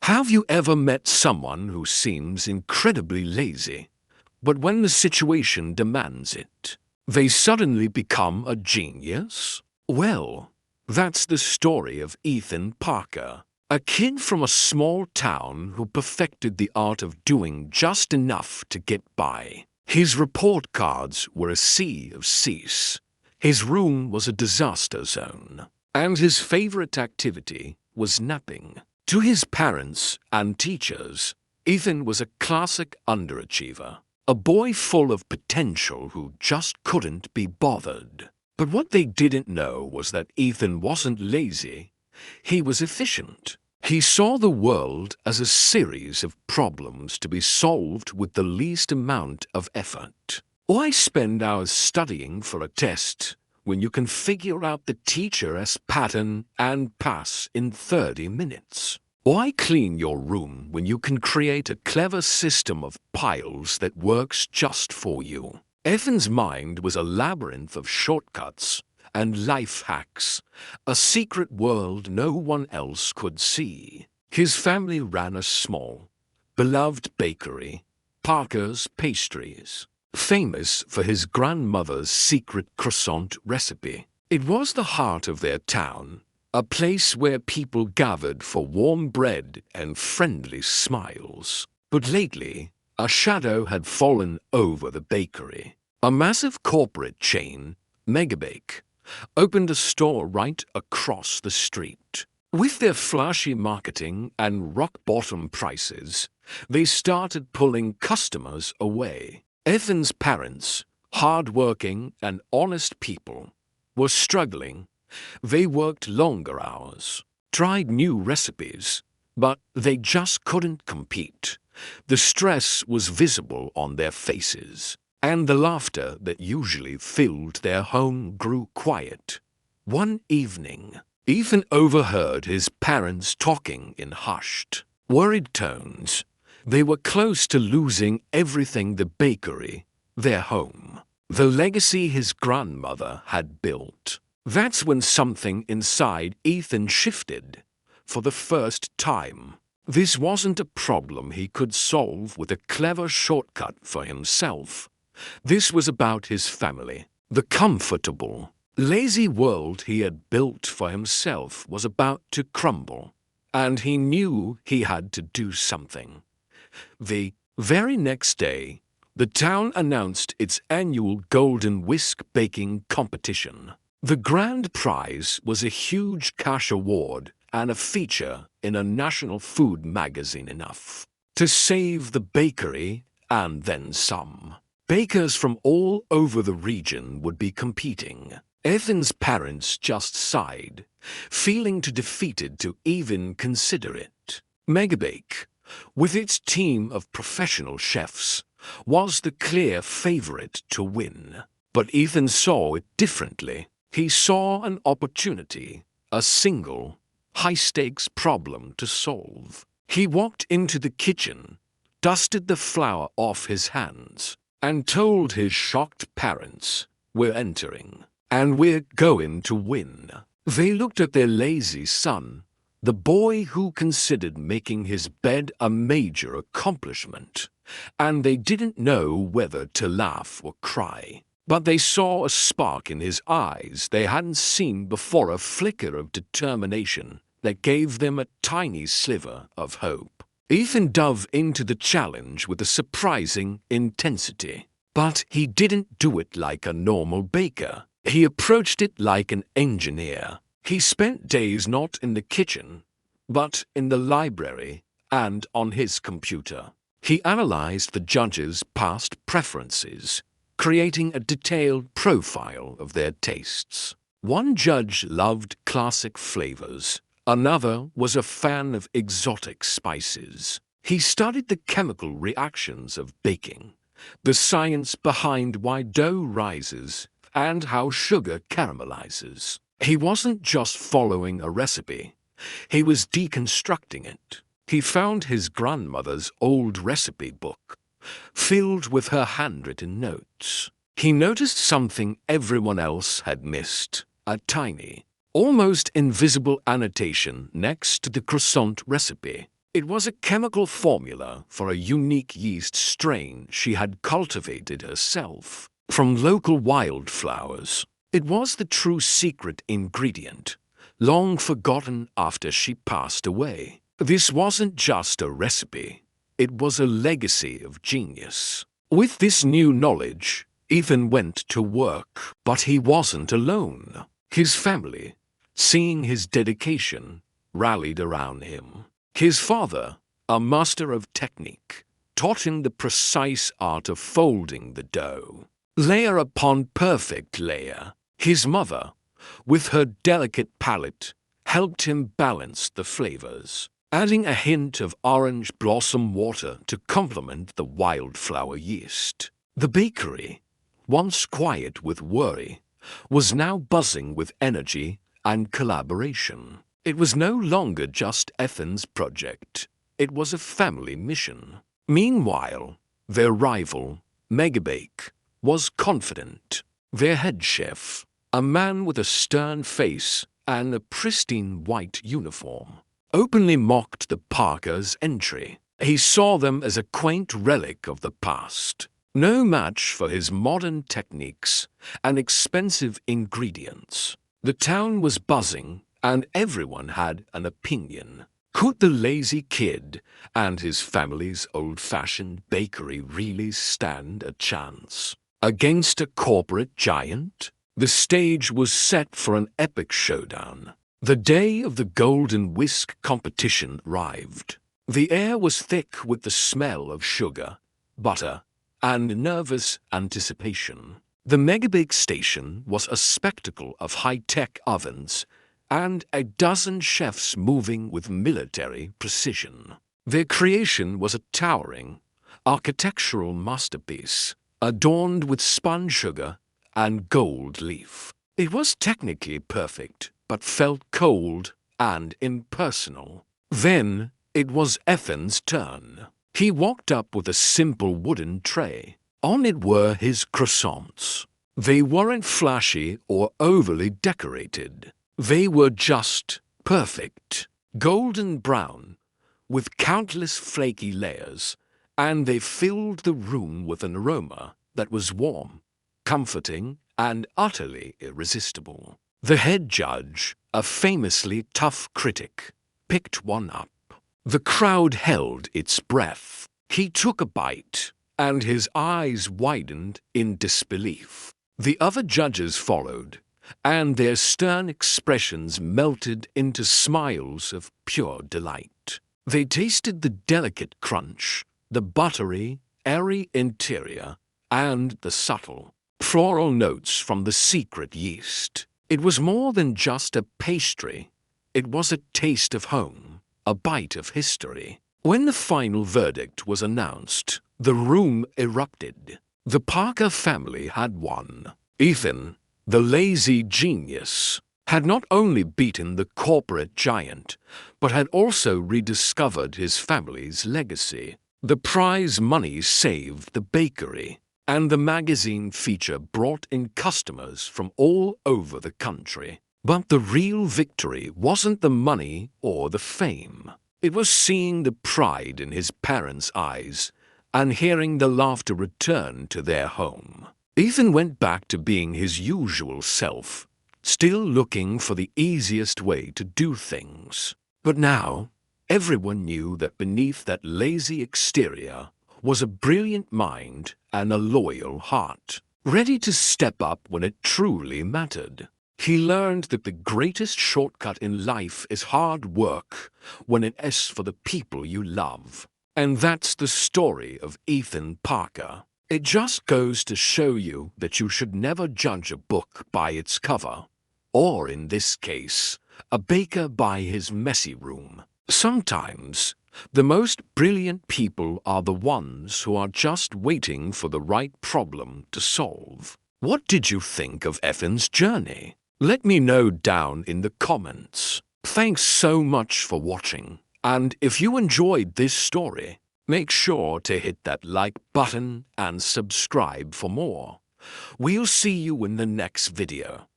Have you ever met someone who seems incredibly lazy, but when the situation demands it, they suddenly become a genius? Well, that's the story of Ethan Parker, a kid from a small town who perfected the art of doing just enough to get by. His report cards were a sea of C's. His room was a disaster zone, and his favorite activity was napping. To his parents and teachers, Ethan was a classic underachiever, a boy full of potential who just couldn't be bothered. But what they didn't know was that Ethan wasn't lazy, he was efficient. He saw the world as a series of problems to be solved with the least amount of effort. Why spend hours studying for a test when you can figure out the teacher's pattern and pass in 30 minutes? Why clean your room when you can create a clever system of piles that works just for you? Ethan's mind was a labyrinth of shortcuts and life hacks, a secret world no one else could see. His family ran a small, beloved bakery, Parker's Pastries, famous for his grandmother's secret croissant recipe. It was the heart of their town, a place where people gathered for warm bread and friendly smiles. But lately, a shadow had fallen over the bakery. A massive corporate chain, Megabake, opened a store right across the street. With their flashy marketing and rock-bottom prices, they started pulling customers away. Ethan's parents, hard-working and honest people, were struggling. They worked longer hours, tried new recipes, but they just couldn't compete. The stress was visible on their faces, and the laughter that usually filled their home grew quiet. One evening, Ethan overheard his parents talking in hushed, worried tones. They were close to losing everything: the bakery, their home, the legacy his grandmother had built. That's when something inside Ethan shifted. For the first time, this wasn't a problem he could solve with a clever shortcut for himself. This was about his family. The comfortable, lazy world he had built for himself was about to crumble, and he knew he had to do something. The very next day, the town announced its annual Golden Whisk baking competition. The grand prize was a huge cash award and a feature in a national food magazine, enough to save the bakery and then some. Bakers from all over the region would be competing. Ethan's parents just sighed, feeling too defeated to even consider it. Megabake, with its team of professional chefs, was the clear favorite to win. But Ethan saw it differently. He saw an opportunity, a single, high-stakes problem to solve. He walked into the kitchen, dusted the flour off his hands, and told his shocked parents, "We're entering, and we're going to win." They looked at their lazy son, the boy who considered making his bed a major accomplishment, and they didn't know whether to laugh or cry. But they saw a spark in his eyes they hadn't seen before, a flicker of determination that gave them a tiny sliver of hope. Ethan dove into the challenge with a surprising intensity. But he didn't do it like a normal baker. He approached it like an engineer. He spent days not in the kitchen, but in the library and on his computer. He analyzed the judges' past preferences, creating a detailed profile of their tastes. One judge loved classic flavors. Another was a fan of exotic spices. He studied the chemical reactions of baking, the science behind why dough rises, and how sugar caramelizes. He wasn't just following a recipe. He was deconstructing it. He found his grandmother's old recipe book, filled with her handwritten notes. He noticed something everyone else had missed: a tiny, almost invisible annotation next to the croissant recipe. It was a chemical formula for a unique yeast strain she had cultivated herself from local wildflowers. It was the true secret ingredient, long forgotten after she passed away. This wasn't just a recipe, it was a legacy of genius. With this new knowledge, Ethan went to work, but he wasn't alone. His family, seeing his dedication, rallied around him. His father, a master of technique, taught him the precise art of folding the dough, layer upon perfect layer. His mother, with her delicate palate, helped him balance the flavors, adding a hint of orange blossom water to complement the wildflower yeast. The bakery, once quiet with worry, was now buzzing with energy and collaboration. It was no longer just Ethan's project. It was a family mission. Meanwhile, their rival, Megabake, was confident. Their head chef, a man with a stern face and a pristine white uniform, openly mocked the Parkers' entry. He saw them as a quaint relic of the past, no match for his modern techniques and expensive ingredients. The town was buzzing, and everyone had an opinion. Could the lazy kid and his family's old-fashioned bakery really stand a chance against a corporate giant? The stage was set for an epic showdown. The day of the Golden Whisk competition arrived. The air was thick with the smell of sugar, butter, and nervous anticipation. The Megabake station was a spectacle of high-tech ovens and a dozen chefs moving with military precision. Their creation was a towering, architectural masterpiece, adorned with spun sugar and gold leaf. It was technically perfect, but felt cold and impersonal. Then it was Ethan's turn. He walked up with a simple wooden tray. On it were his croissants. They weren't flashy or overly decorated. They were just perfect, golden brown, with countless flaky layers, and they filled the room with an aroma that was warm, comforting, and utterly irresistible. The head judge, a famously tough critic, picked one up. The crowd held its breath. He took a bite, and his eyes widened in disbelief. The other judges followed, and their stern expressions melted into smiles of pure delight. They tasted the delicate crunch, the buttery, airy interior, and the subtle, floral notes from the secret yeast. It was more than just a pastry. It was a taste of home, a bite of history. When the final verdict was announced, the room erupted. The Parker family had won. Ethan, the lazy genius, had not only beaten the corporate giant, but had also rediscovered his family's legacy. The prize money saved the bakery, and the magazine feature brought in customers from all over the country. But the real victory wasn't the money or the fame. It was seeing the pride in his parents' eyes and hearing the laughter return to their home. Ethan went back to being his usual self, still looking for the easiest way to do things. But now, everyone knew that beneath that lazy exterior was a brilliant mind and a loyal heart, ready to step up when it truly mattered. He learned that the greatest shortcut in life is hard work when it is for the people you love. And that's the story of Ethan Parker. It just goes to show you that you should never judge a book by its cover, or in this case, a baker by his messy room. Sometimes, the most brilliant people are the ones who are just waiting for the right problem to solve. What did you think of Ethan's journey? Let me know down in the comments. Thanks so much for watching, and if you enjoyed this story, make sure to hit that like button and subscribe for more. We'll see you in the next video.